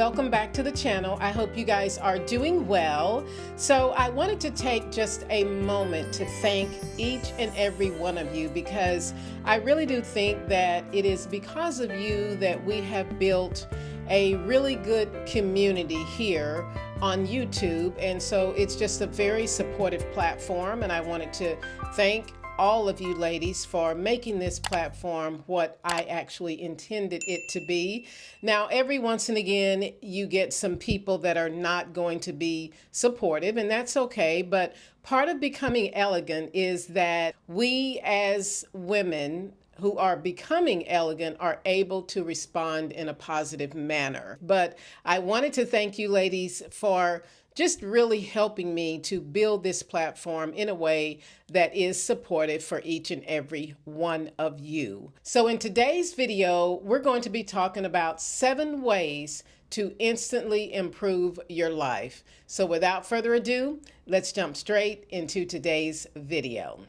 welcome back to the channel. I hope you guys are doing well. So I wanted to take just a moment to thank each and every one of you, because I really do think that it is because of you that we have built a really good community here on YouTube. And so it's just a very supportive platform, and I wanted to thank all of you ladies for making this platform what I actually intended it to be. Now, every once and again, you get some people that are not going to be supportive, and that's okay. But part of becoming elegant is that we as women who are becoming elegant are able to respond in a positive manner. But I wanted to thank you ladies for just really helping me to build this platform in a way that is supportive for each and every one of you. So in today's video, we're going to be talking about 7 ways to instantly improve your life. So without further ado, let's jump straight into today's video.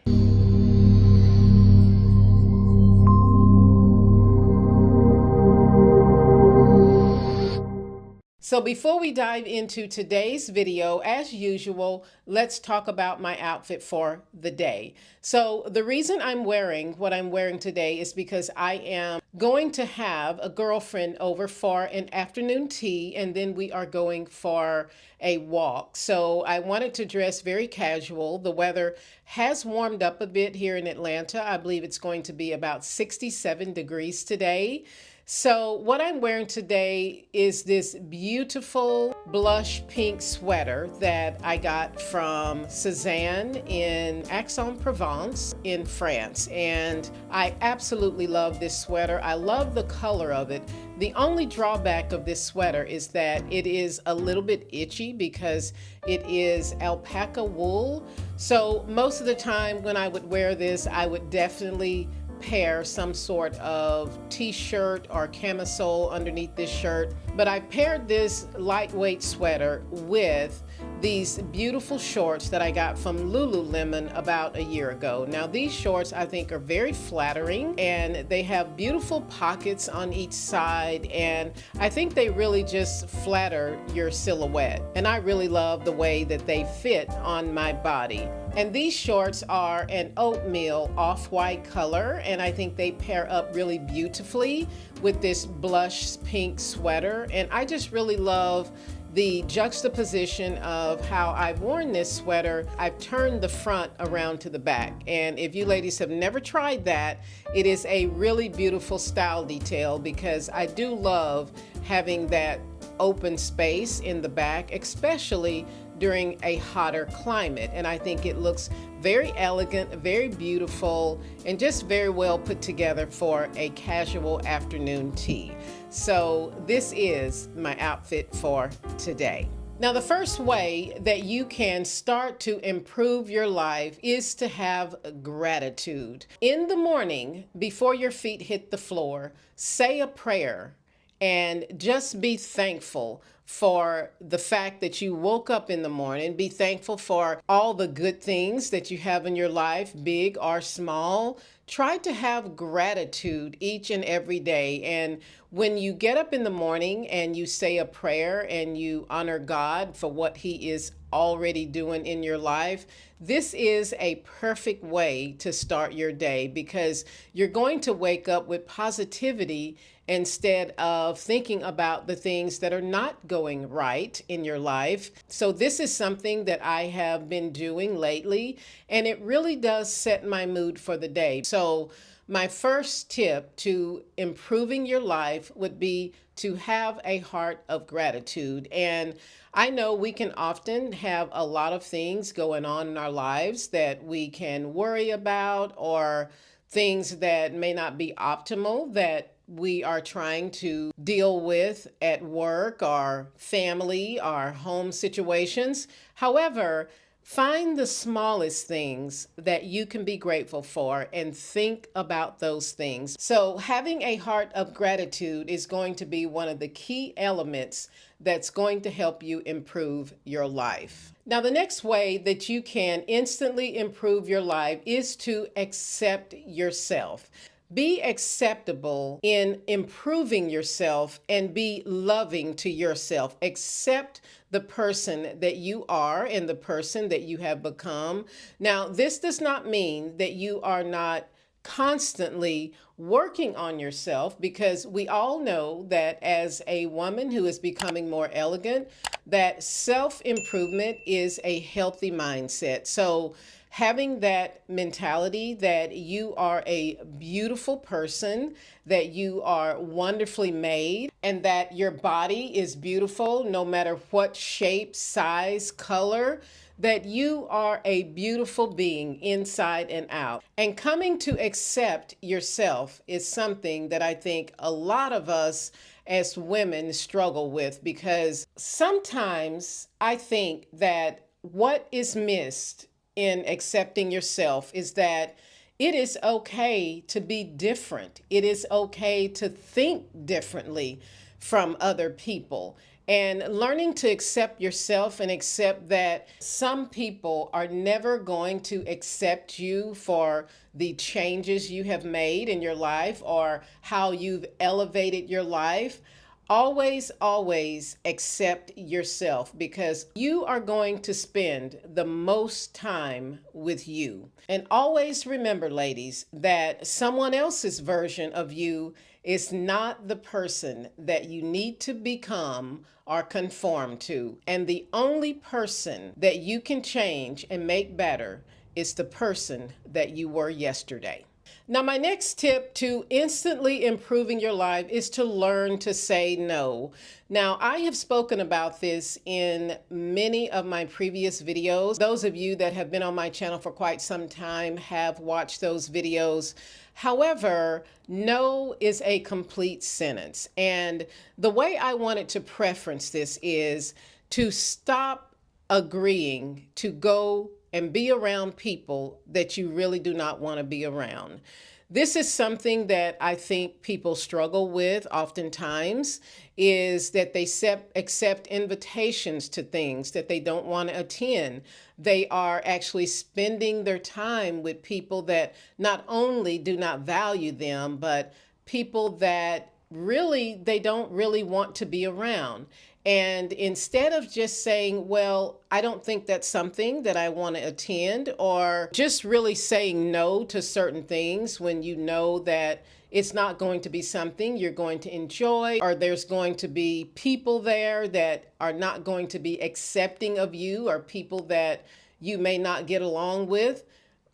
So before we dive into today's video, as usual, let's talk about my outfit for the day. So the reason I'm wearing what I'm wearing today is because I am going to have a girlfriend over for an afternoon tea, and then we are going for a walk. So I wanted to dress very casual. The weather has warmed up a bit here in Atlanta. I believe it's going to be about 67 degrees today. So what I'm wearing today is this beautiful blush pink sweater that I got from Cézanne in Aix-en-Provence in France. And I absolutely love this sweater. I love the color of it. The only drawback of this sweater is that it is a little bit itchy because it is alpaca wool. So most of the time when I would wear this, I would definitely pair some sort of t-shirt or camisole underneath this shirt. But I paired this lightweight sweater with these beautiful shorts that I got from Lululemon about a year ago. Now these shorts I think are very flattering, and they have beautiful pockets on each side, and I think they really just flatter your silhouette. And I really love the way that they fit on my body. And these shorts are an oatmeal off-white color, and I think they pair up really beautifully with this blush pink sweater. And I just really love the juxtaposition of how I've worn this sweater. I've turned the front around to the back. And if you ladies have never tried that, it is a really beautiful style detail, because I do love having that open space in the back, especially during a hotter climate. And I think it looks very elegant, very beautiful, and just very well put together for a casual afternoon tea. So this is my outfit for today. Now, the first way that you can start to improve your life is to have gratitude. In the morning, before your feet hit the floor, say a prayer and just be thankful for the fact that you woke up in the morning. Be thankful for all the good things that you have in your life, big or small. Try to have gratitude each and every day. And when you get up in the morning and you say a prayer and you honor God for what He is already doing in your life, this is a perfect way to start your day, because you're going to wake up with positivity instead of thinking about the things that are not going right in your life. So this is something that I have been doing lately, and it really does set my mood for the day. So my first tip to improving your life would be to have a heart of gratitude. And I know we can often have a lot of things going on in our lives that we can worry about, or things that may not be optimal that we are trying to deal with at work or family or home situations. However, find the smallest things that you can be grateful for and think about those things. So having a heart of gratitude is going to be one of the key elements that's going to help you improve your life. Now, the next way that you can instantly improve your life is to accept yourself. Be acceptable in improving yourself and be loving to yourself. Accept the person that you are and the person that you have become. Now, this does not mean that you are not constantly working on yourself, because we all know that as a woman who is becoming more elegant, that self-improvement is a healthy mindset. So having that mentality that you are a beautiful person, that you are wonderfully made, and that your body is beautiful no matter what shape, size, color, that you are a beautiful being inside and out. And coming to accept yourself is something that I think a lot of us as women struggle with, because sometimes I think that what is missed in accepting yourself is that it is okay to be different. It is okay to think differently from other people. And learning to accept yourself and accept that some people are never going to accept you for the changes you have made in your life or how you've elevated your life. Always accept yourself, because you are going to spend the most time with you. And always remember, ladies, that someone else's version of you is not the person that you need to become or conform to. And the only person that you can change and make better is the person that you were yesterday. Now, my next tip to instantly improving your life is to learn to say no. Now, I have spoken about this in many of my previous videos. Those of you that have been on my channel for quite some time have watched those videos. However, no is a complete sentence. And the way I wanted to preference this is to stop agreeing to go and be around people that you really do not want to be around. This is something that I think people struggle with oftentimes, is that they accept invitations to things that they don't want to attend. They are actually spending their time with people that not only do not value them, but people that really they don't really want to be around. And instead of just saying, well, I don't think that's something that I want to attend, or just really saying no to certain things when you know that it's not going to be something you're going to enjoy, or there's going to be people there that are not going to be accepting of you, or people that you may not get along with,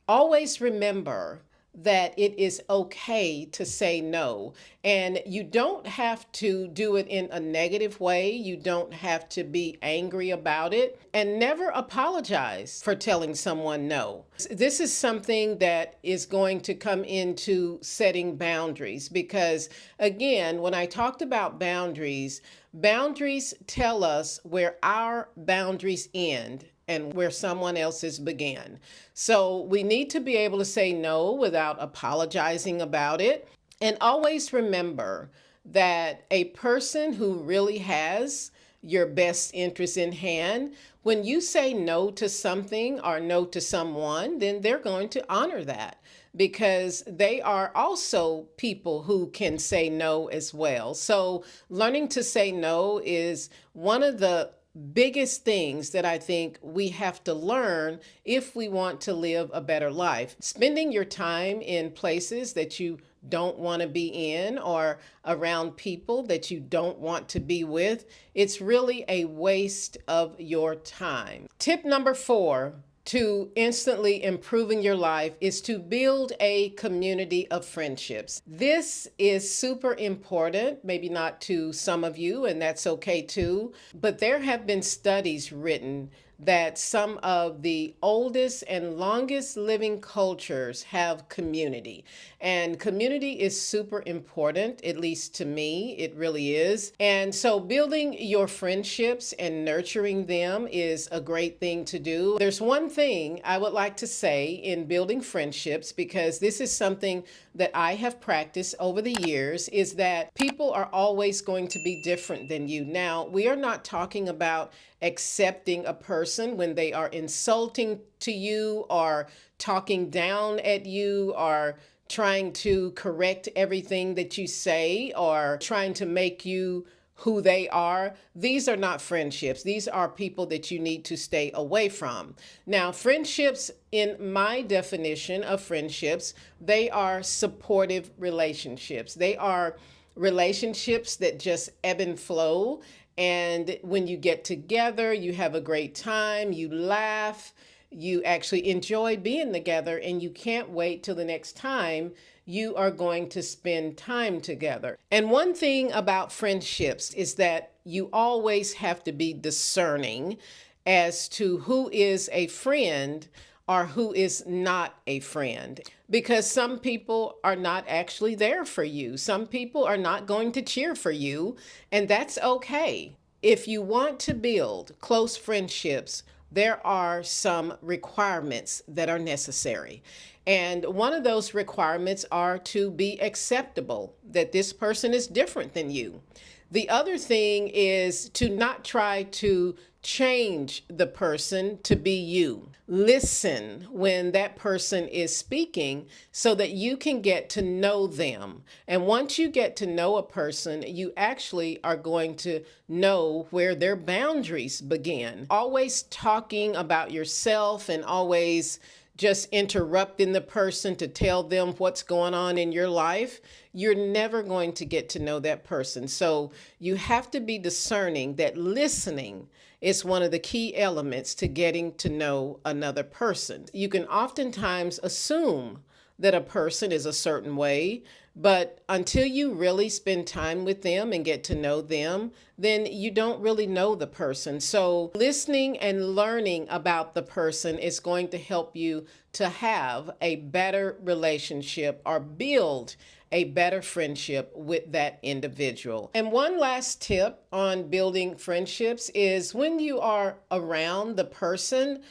always remember that it is okay to say no. And you don't have to do it in a negative way. You don't have to be angry about it. And never apologize for telling someone no. This is something that is going to come into setting boundaries, because again, when I talked about boundaries, boundaries tell us where our boundaries end and where someone else's began. So we need to be able to say no without apologizing about it. And always remember that a person who really has your best interest in hand, when you say no to something or no to someone, then they're going to honor that, because they are also people who can say no as well. So learning to say no is one of the biggest things that I think we have to learn if we want to live a better life. Spending your time in places that you don't want to be in, or around people that you don't want to be with, it's really a waste of your time. Tip number 4 to instantly improving your life is to build a community of friendships. This is super important, maybe not to some of you, and that's okay too, but there have been studies written that some of the oldest and longest living cultures have community. And community is super important, at least to me, it really is. And so building your friendships and nurturing them is a great thing to do. There's one thing I would like to say in building friendships, because this is something that I have practiced over the years, is that people are always going to be different than you. Now, we are not talking about accepting a person when they are insulting to you or talking down at you or trying to correct everything that you say or trying to make you who they are. These are not friendships. These are people that you need to stay away from. Now, friendships, in my definition of friendships, they are supportive relationships. They are relationships that just ebb and flow. And when you get together, you have a great time, you laugh, you actually enjoy being together, and you can't wait till the next time you are going to spend time together. And one thing about friendships is that you always have to be discerning as to who is a friend or who is not a friend. Because some people are not actually there for you. Some people are not going to cheer for you, and that's okay. If you want to build close friendships, there are some requirements that are necessary. And one of those requirements are to be acceptable, that this person is different than you. The other thing is to not try to change the person to be you. Listen when that person is speaking so that you can get to know them. And once you get to know a person, you actually are going to know where their boundaries begin. Always talking about yourself and always just interrupting the person to tell them what's going on in your life, you're never going to get to know that person. So you have to be discerning that listening is one of the key elements to getting to know another person. You can oftentimes assume that a person is a certain way, but until you really spend time with them and get to know them, then you don't really know the person. So listening and learning about the person is going to help you to have a better relationship or build a better friendship with that individual. And one last tip on building friendships is when you are around the person,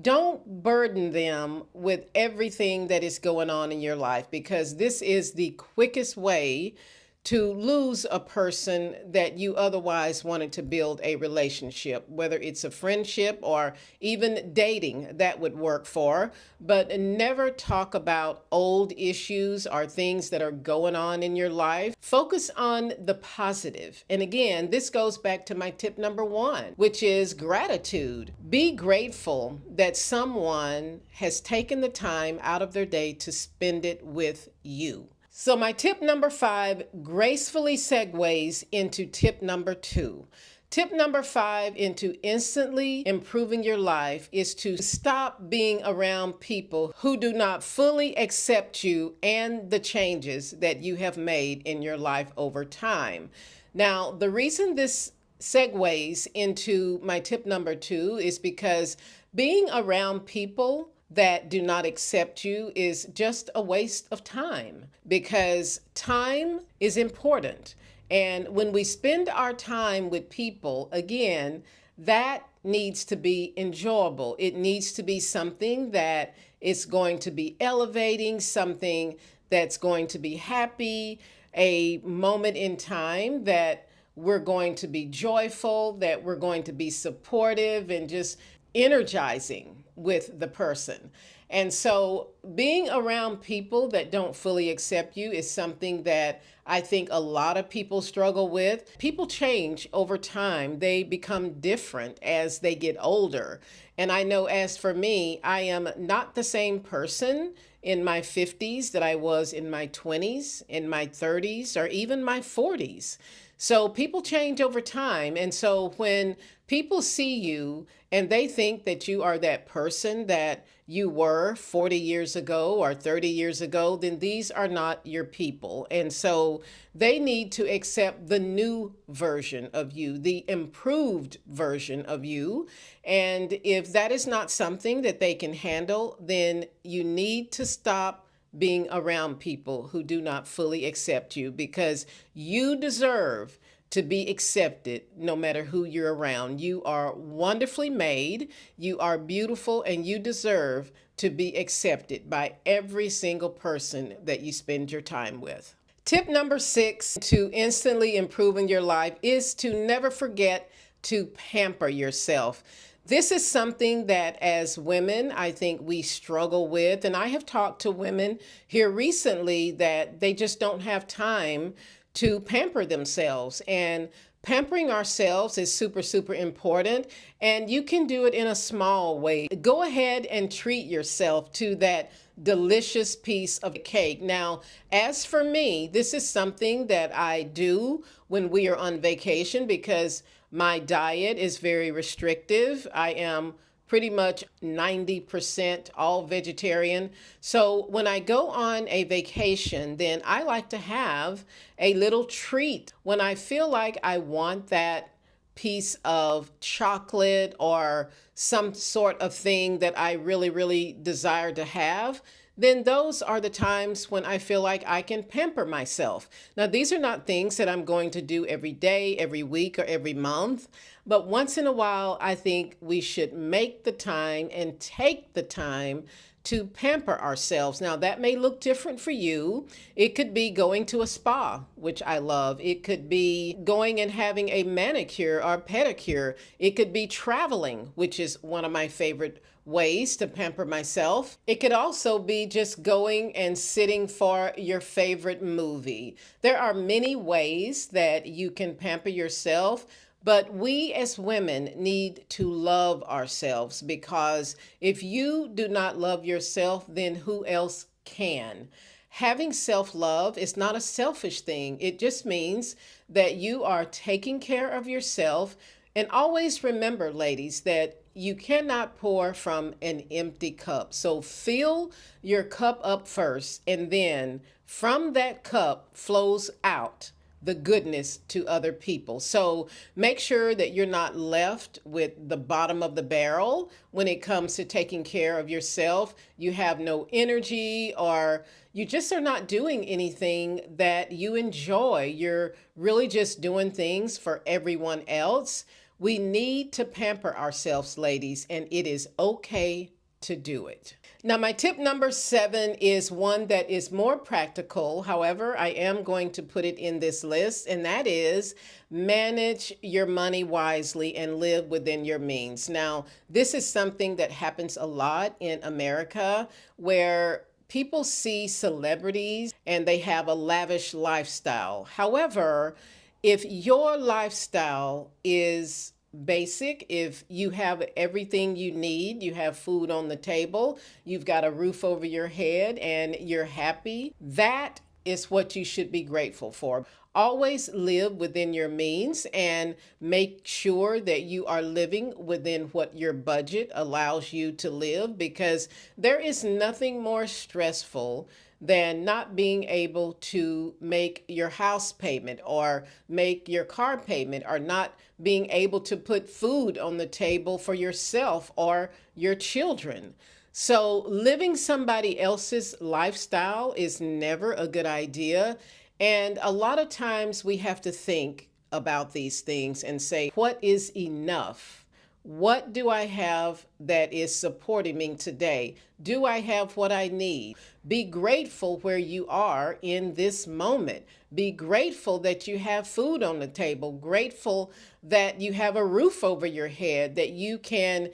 don't burden them with everything that is going on in your life, because this is the quickest way to lose a person that you otherwise wanted to build a relationship, whether it's a friendship or even dating, that would work for. But never talk about old issues or things that are going on in your life. Focus on the positive. And again, this goes back to my tip number 1, which is gratitude. Be grateful that someone has taken the time out of their day to spend it with you. So my tip number 5 gracefully segues into tip number 2. Tip number 5 into instantly improving your life is to stop being around people who do not fully accept you and the changes that you have made in your life over time. Now, the reason this segues into my tip number 2 is because being around people that do not accept you is just a waste of time, because time is important. And when we spend our time with people, again, that needs to be enjoyable. It needs to be something that is going to be elevating, something that's going to be happy, a moment in time that we're going to be joyful, that we're going to be supportive and just energizing with the person. And so being around people that don't fully accept you is something that I think a lot of people struggle with. People change over time. They become different as they get older. And I know, as for me, I am not the same person in my 50s that I was in my 20s, in my 30s, or even my 40s. So people change over time. And so when people see you and they think that you are that person that you were 40 years ago or 30 years ago, then these are not your people. And so they need to accept the new version of you, the improved version of you. And if that is not something that they can handle, then you need to stop being around people who do not fully accept you, because you deserve to be accepted no matter who you're around. You are wonderfully made, you are beautiful, and you deserve to be accepted by every single person that you spend your time with. Tip number 6 to instantly improving your life is to never forget to pamper yourself. This is something that as women, I think we struggle with. And I have talked to women here recently that they just don't have time to pamper themselves. And pampering ourselves is super, super important. And you can do it in a small way. Go ahead and treat yourself to that delicious piece of cake. Now, as for me, this is something that I do when we are on vacation because my diet is very restrictive. I am pretty much 90% all vegetarian. So when I go on a vacation, then I like to have a little treat. When I feel like I want that piece of chocolate or some sort of thing that I really, really desire to have, then those are the times when I feel like I can pamper myself. Now, these are not things that I'm going to do every day, every week, or every month, but once in a while, I think we should make the time and take the time to pamper ourselves. Now, that may look different for you. It could be going to a spa, which I love. It could be going and having a manicure or pedicure. It could be traveling, which is one of my favorite ways to pamper myself. It could also be just going and sitting for your favorite movie. There are many ways that you can pamper yourself. But we as women need to love ourselves, because if you do not love yourself, then who else can? Having self-love is not a selfish thing. It just means that you are taking care of yourself. And always remember, ladies, that you cannot pour from an empty cup. So fill your cup up first, and then from that cup flows out the goodness to other people. So make sure that you're not left with the bottom of the barrel when it comes to taking care of yourself. You have no energy, or you just are not doing anything that you enjoy. You're really just doing things for everyone else. We need to pamper ourselves, ladies, and it is okay to do it. Now, my tip number 7 is one that is more practical. However, I am going to put it in this list, and that is manage your money wisely and live within your means. Now, this is something that happens a lot in America, where people see celebrities and they have a lavish lifestyle. However, if your lifestyle is basic, if you have everything you need, you have food on the table, you've got a roof over your head, and you're happy, that is what you should be grateful for. Always live within your means and make sure that you are living within what your budget allows you to live, because there is nothing more stressful than not being able to make your house payment or make your car payment, or not being able to put food on the table for yourself or your children. So living somebody else's lifestyle is never a good idea. And a lot of times we have to think about these things and say, what is enough? What do I have that is supporting me today? Do I have what I need? Be grateful where you are in this moment. Be grateful that you have food on the table. Grateful that you have a roof over your head, that you can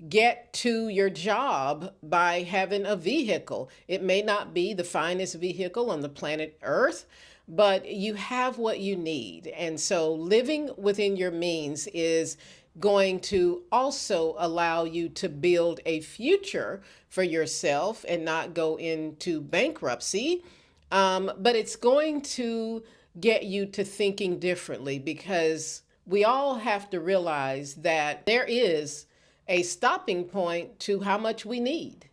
get to your job by having a vehicle. It may not be the finest vehicle on the planet Earth, but you have what you need. And so living within your means is going to also allow you to build a future for yourself and not go into bankruptcy. But it's going to get you to thinking differently, because we all have to realize that there is a stopping point to how much we need.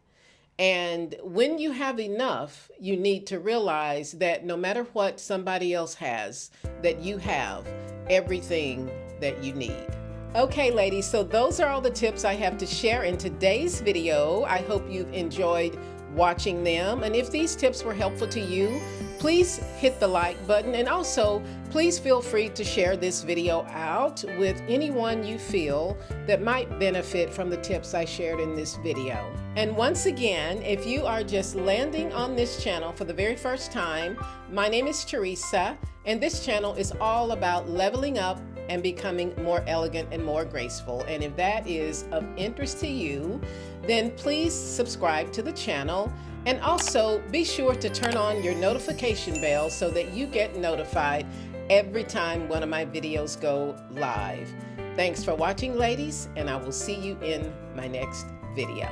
And when you have enough, you need to realize that no matter what somebody else has, that you have everything that you need. Okay, ladies, so those are all the tips I have to share in today's video. I hope you've enjoyed watching them. And if these tips were helpful to you, please hit the like button. And also, please feel free to share this video out with anyone you feel that might benefit from the tips I shared in this video. And once again, if you are just landing on this channel for the very first time, my name is Teresa, and this channel is all about leveling up and becoming more elegant and more graceful. And if that is of interest to you, then please subscribe to the channel, and also be sure to turn on your notification bell so that you get notified every time one of my videos go live. Thanks for watching, ladies, and I will see you in my next video.